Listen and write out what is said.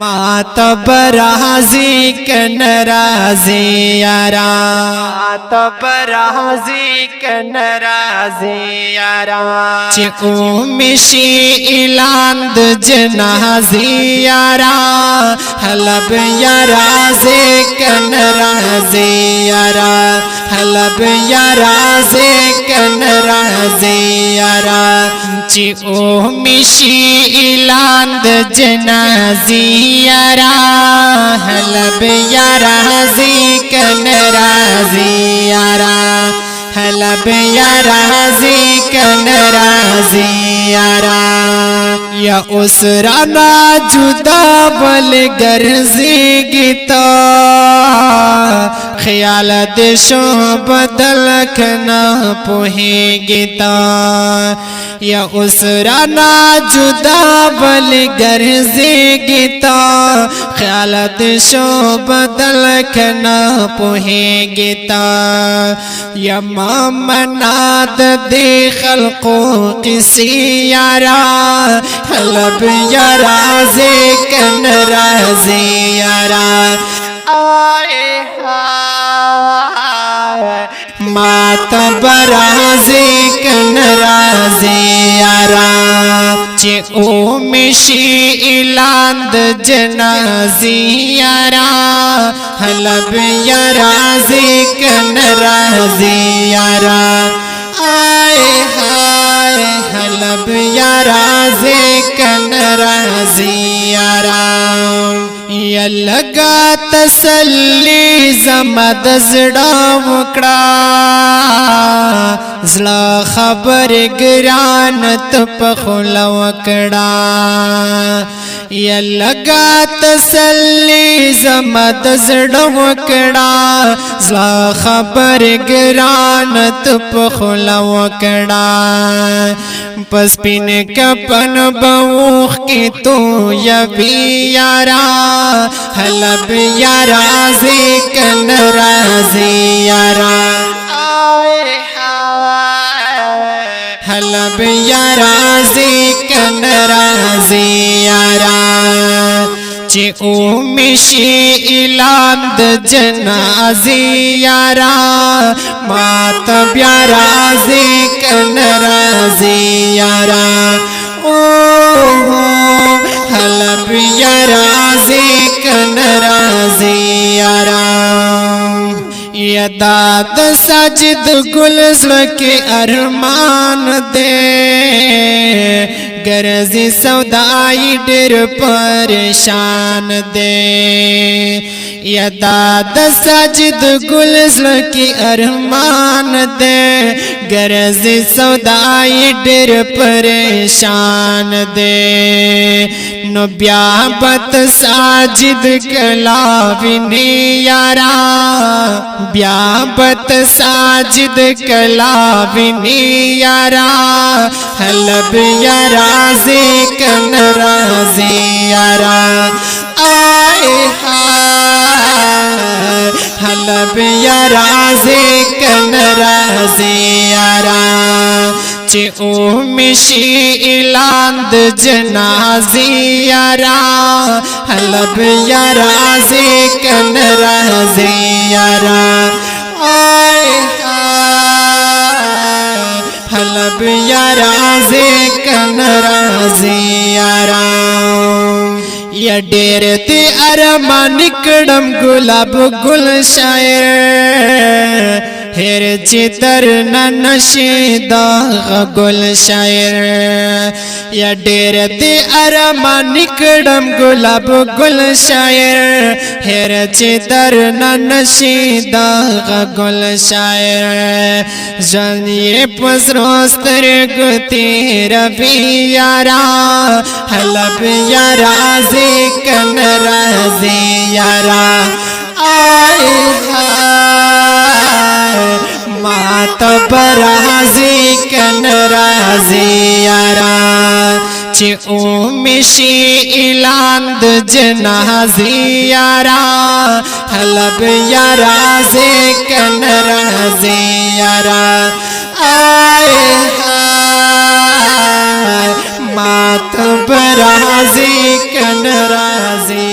मातब राजी कन राजी यारा, मातब राजी कन राजी यारा, उमिशी इलांद जनाजी यारा, हलब यारा जे कन राजी यारा, हलब यारा जे कन राजी यारा, उमिशी इलांद जनाजी यारा, हलब यारा जी कन राजी यारा, हलब यारा जी कन राजी यारा, या उसराना जुदा बल गर्जी तो ख्याल देशो बदल खना पोहेगी तो, या उसराना जुदा बल गर्जी तो ख्याल देशो बदल खना पोहेगी तो, या ममनाद दे खल्को किसी यारा, हलब यारा जे कन राजी यारा, आए मातब राजी कन राजी यारा, उमिशी इलांद जनाजी यारा, हलब यारा जे कन राजी यारा, आए हाय हलब यारा जे कन राजी यारा, या लगा तसल्ली जमद जड़ा मुकड़ा, जला खबर गिरान तप खुलवकड़ा, या लगा तसल्ली जमद जड़ा मुकड़ा, जला खबर गिरान तप खुलवकड़ा, पस पिन कपन बऊख की तू यबी यारा, हलब यारा जे कन राजी यारा, हलब यारा जे कन राजी यारा, उमिशी इलांद जनाजी यारा, मातब यारा जे कन राजी यारा, ओ हलब यारा जे कन राजी यारा, यदाद सजद गुलज़ के अरमान दे, गरजी सौदाई डेर परेशान दे, यदाद सजद गुलज़ की अरमान दे, गरजी सौदाई डेर परेशान दे, नो ब्याबत साजिद कलाविनी यारा, ब्याबत साजिद कलाविनी यारा, हलब यारा जे कन राजी यारा, आए हाय हलब यारा जे कन राजी यारा, उमिशी इलांद जनाजी यारा, हलब यारा जे कन राजी यारा, आए हलब यारा जे कन राजी यारा, या डेर ते अरमा निकड़म गुलाब गुल शायर, हेर चितर न नशीदा गुल शायर, या डेर ते अरमा निकड़म गुलाब गुल शायर, हेर चितर न नशीदा गुल शायर, जनिए पसरोस्तर गुती रबी यारा, हलब यारा जे कन राजी यारा, आए मातब राजी कन राजी यारा, उमिशी इलांद जनाजी यारा, हलब यारा जे कन राजी यारा, आए मातब राजी कन राजी